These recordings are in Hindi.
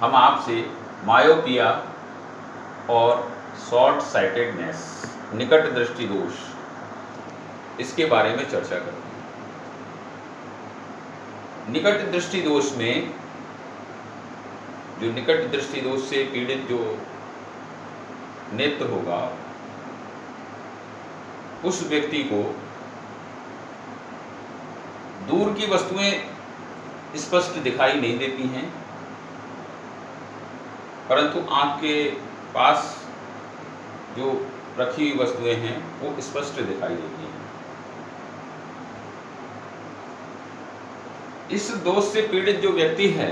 हम आपसे मायोपिया और शॉर्ट साइटेडनेस, निकट दृष्टि दोष, इसके बारे में चर्चा करते हैं। निकट दृष्टि दोष में, जो निकट दृष्टि दोष से पीड़ित जो नेत्र होगा, उस व्यक्ति को दूर की वस्तुएं स्पष्ट दिखाई नहीं देती हैं, परंतु आंख के पास जो रखी हुई वस्तुएं हैं वो स्पष्ट दिखाई देती हैं। इस दोष से पीड़ित जो व्यक्ति है,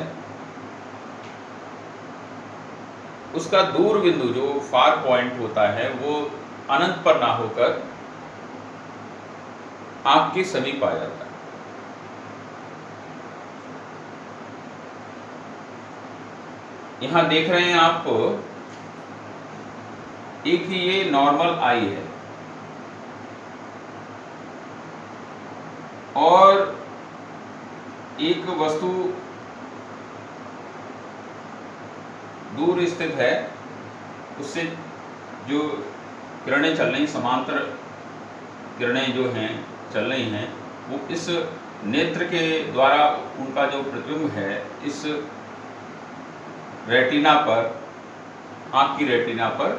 उसका दूर बिंदु जो फार पॉइंट होता है वो अनंत पर ना होकर आंख के समीप आ जाता है। यहां देख रहे हैं आप, एक ही ये नॉर्मल आई है और एक वस्तु दूर स्थित है, उससे जो किरणें चल रही, समांतर किरणें जो हैं चल रही हैं, वो इस नेत्र के द्वारा उनका जो प्रतिबिंब है इस रेटिना पर, आँख की रेटिना पर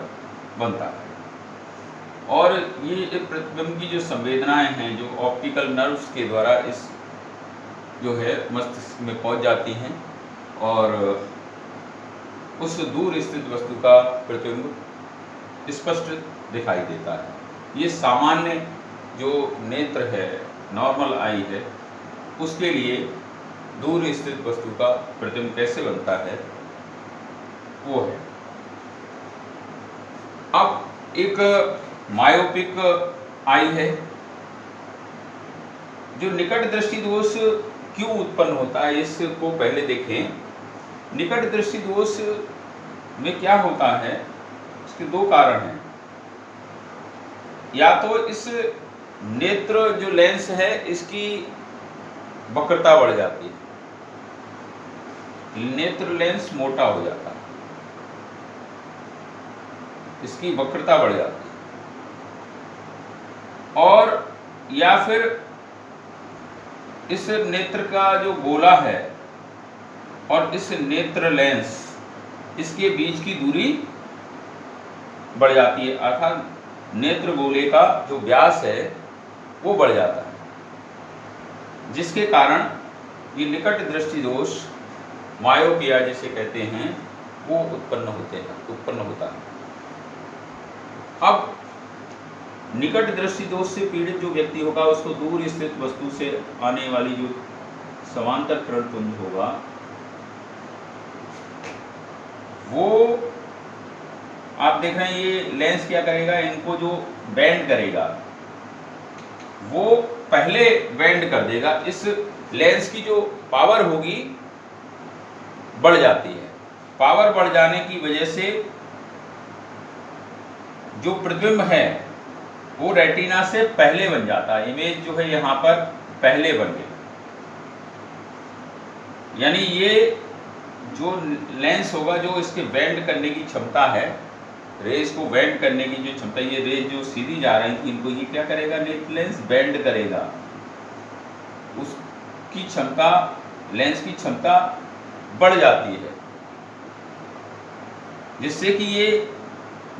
बनता है। और ये प्रतिबिंब की जो संवेदनाएं हैं जो ऑप्टिकल नर्व्स के द्वारा इस जो है मस्तिष्क में पहुंच जाती हैं और उस दूर स्थित वस्तु का प्रतिबिंब स्पष्ट दिखाई देता है। ये सामान्य जो नेत्र है, नॉर्मल आई है, उसके लिए दूर स्थित वस्तु का प्रतिबिंब कैसे बनता है वो है। अब एक मायोपिक आई है। जो निकट दृष्टि दोष क्यों उत्पन्न होता है इसको पहले देखें। निकट दृष्टि दोष में क्या होता है, इसके दो कारण हैं। या तो इस नेत्र जो लेंस है इसकी वक्रता बढ़ जाती है, नेत्र लेंस मोटा हो जाता है, इसकी वक्रता बढ़ जाती है। और या फिर इस नेत्र का जो गोला है और इस नेत्र लेंस, इसके बीच की दूरी बढ़ जाती है, अर्थात नेत्र गोले का जो व्यास है वो बढ़ जाता है, जिसके कारण ये निकट दृष्टि दोष, मायोपिया जिसे कहते हैं, वो उत्पन्न होता है। अब निकट दृष्टि दोष से पीड़ित जो व्यक्ति होगा उसको दूर स्थित वस्तु से आने वाली जो समांतर किरण पुंज होगा वो आप देख रहे हैं, ये लेंस क्या करेगा, इनको जो बेंड करेगा वो पहले बेंड कर देगा। इस लेंस की जो पावर होगी बढ़ जाती है। पावर बढ़ जाने की वजह से जो प्रतिबिंब है वो रेटिना से पहले बन जाता है। इमेज जो है यहाँ पर पहले बन गई, यानी ये जो लेंस होगा, जो इसके बेंड करने की क्षमता है, रेज को बेंड करने की जो क्षमता, ये रेज जो सीधी जा रही थी इनको ये क्या करेगा, नेत्र लेंस बेंड करेगा, उसकी क्षमता, लेंस की क्षमता बढ़ जाती है, जिससे कि ये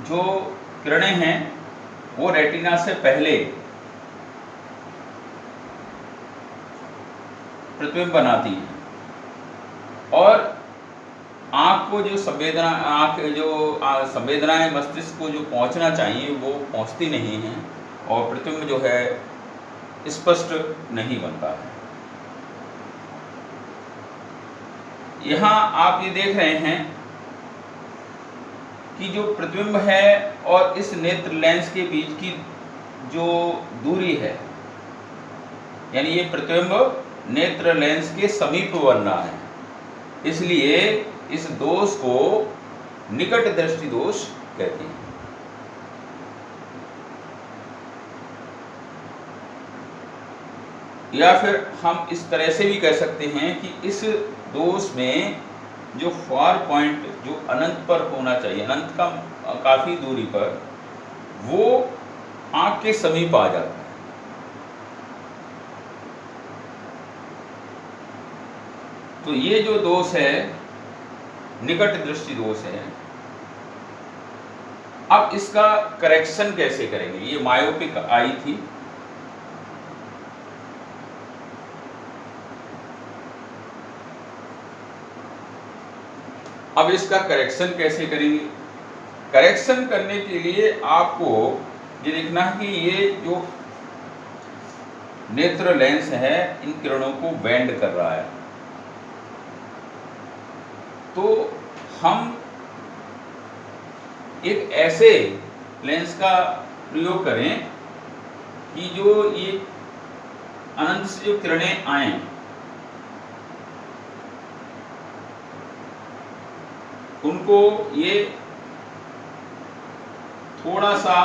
जो किरणें हैं वो रेटिना से पहले प्रतिबिंब बनाती है और आँख को जो संवेदनाएं मस्तिष्क को जो पहुंचना चाहिए वो पहुंचती नहीं हैं और प्रतिबिंब जो है स्पष्ट नहीं बनता है। यहाँ आप ये देख रहे हैं कि जो प्रतिबिंब है और इस नेत्र लेंस के बीच की जो दूरी है, यानी ये प्रतिबिंब नेत्र लेंस के समीप बन रहा है, इसलिए इस दोष को निकट दृष्टि दोष कहते हैं। या फिर हम इस तरह से भी कह सकते हैं कि इस दोष में जो फार पॉइंट जो अनंत पर होना चाहिए, अनंत का काफी दूरी पर, वो आंख के समीप आ जाता है। तो ये जो दोष है निकट दृष्टि दोष है। अब इसका करेक्शन कैसे करेंगे? ये मायोपिक आई थी, अब इसका करेक्शन कैसे करेंगे? करेक्शन करने के लिए आपको ये देखना है कि ये जो नेत्र लेंस है इन किरणों को बेंड कर रहा है। तो हम एक ऐसे लेंस का प्रयोग करें कि जो ये अनंत से जो किरणें आए उनको ये थोड़ा सा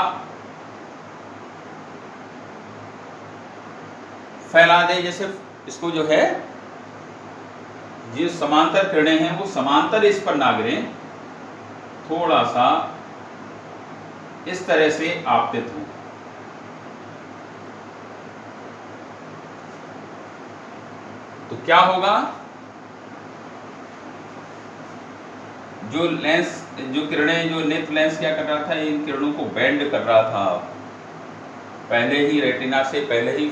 फैला दे। जैसे इसको जो है, जो समांतर किरणें हैं वो समांतर इस पर ना गिरें, थोड़ा सा इस तरह से आपतित हो। तो क्या होगा? जो लेंस, जो किरणें, जो नेत्र लेंस क्या कर रहा था, इन किरणों को बेंड कर रहा था। पहले ही रेटिना से पहले ही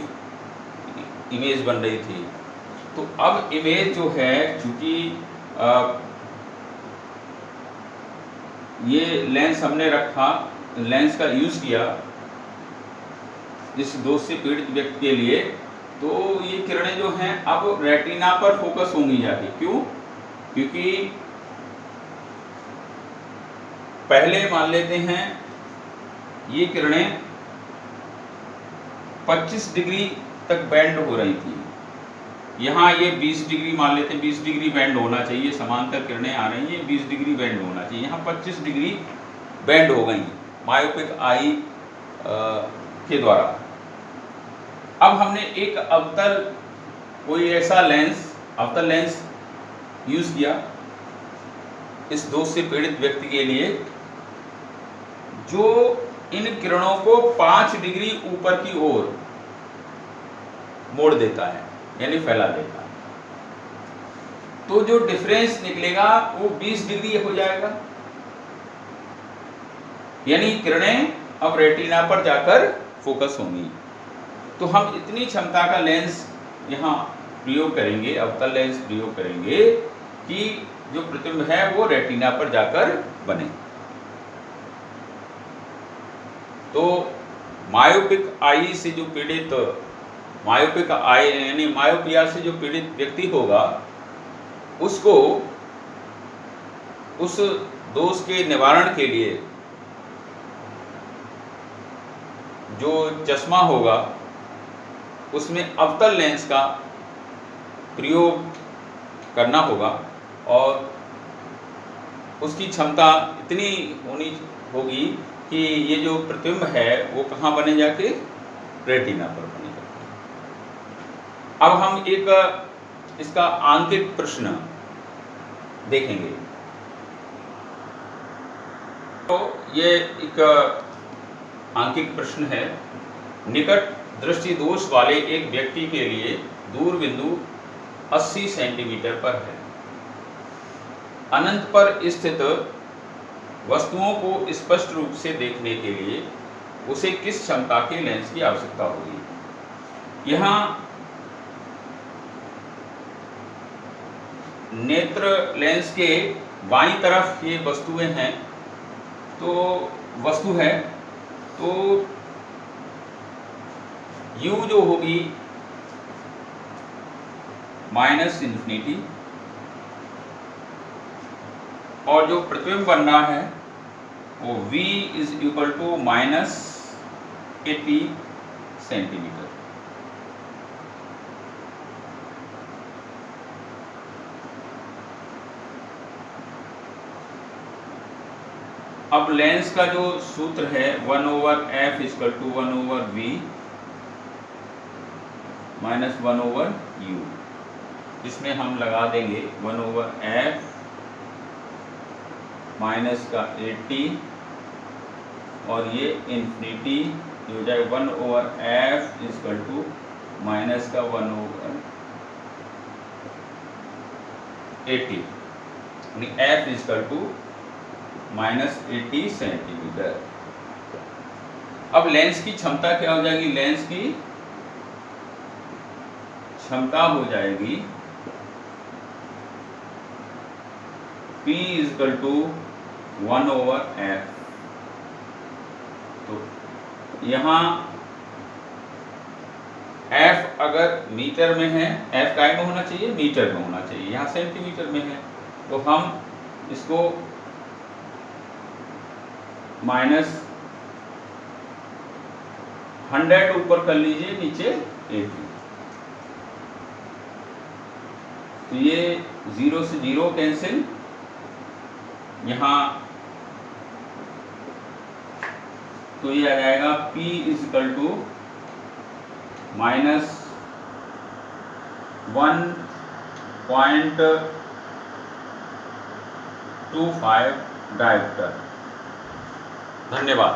इमेज बन रही थी। तो अब इमेज जो है, चूंकि ये लेंस हमने रखा, लेंस का यूज किया इस दोष से पीड़ित व्यक्ति के लिए, तो ये किरणें जो हैं अब रेटिना पर फोकस होंगी जाके। क्यों? क्योंकि पहले मान लेते हैं ये किरणें 25 डिग्री तक बेंड हो रही थी, यहाँ ये 20 डिग्री मान लेते हैं, 20 डिग्री बेंड होना चाहिए। समांतर किरणें आ रही हैं, 20 डिग्री बेंड होना चाहिए, यहाँ 25 डिग्री बेंड हो गई मायोपिक आई के द्वारा। अब हमने एक अवतल, कोई ऐसा लेंस, अवतल लेंस यूज किया इस दोष से पीड़ित व्यक्ति के लिए, जो इन किरणों को 5 डिग्री ऊपर की ओर मोड़ देता है, यानी फैला देता है। तो जो डिफरेंस निकलेगा वो 20 डिग्री हो जाएगा, यानी किरणें अब रेटिना पर जाकर फोकस होंगी। तो हम इतनी क्षमता का लेंस यहाँ प्रयोग करेंगे, अवतल लेंस प्रयोग करेंगे कि जो प्रतिबिंब है वो रेटिना पर जाकर बने। तो मायोपिक आई से जो पीड़ित, मायोपिक आई यानी मायोपिया से जो पीड़ित व्यक्ति होगा, उसको उस दोष के निवारण के लिए जो चश्मा होगा उसमें अवतल लेंस का प्रयोग करना होगा, और उसकी क्षमता इतनी होनी होगी कि ये जो प्रतिबिंब है वो कहाँ बने जाके? रेटिना पर बने जाके। अब हम एक इसका आंकिक प्रश्न देखेंगे। तो ये एक आंकिक प्रश्न है। निकट दृष्टि दोष वाले एक व्यक्ति के लिए दूर बिंदु 80 सेंटीमीटर पर है। अनंत पर स्थित वस्तुओं को स्पष्ट रूप से देखने के लिए उसे किस क्षमता के लेंस की आवश्यकता होगी? यहाँ नेत्र लेंस के बाईं तरफ ये वस्तुएं हैं, तो वस्तु है, तो U जो होगी -∞, और जो प्रतिबिंब बन रहा है वो V = -80 सेंटीमीटर। अब लेंस का जो सूत्र है 1/f = 1/v -1/u, जिसमें हम लगा देंगे 1/f माइनस का 80 और ये इन्फिनिटी हो जाए 1/f इक्वल टू माइनस का 1/80 यानी f इक्वल टू -80 सेंटीमीटर। अब लेंस की क्षमता क्या हो जाएगी? लेंस की क्षमता हो जाएगी P इक्वल टू 1/f। तो यहाँ f अगर मीटर में है, f काय में होना चाहिए? मीटर में होना चाहिए, यहाँ सेंटीमीटर में है, तो हम इसको -100 ऊपर कर लीजिए, नीचे 80। तो ये 0 से 0 कैंसिल, यहाँ तो ये आ जाएगा P इक्वल टू -1.25 डायोप्टर। धन्यवाद।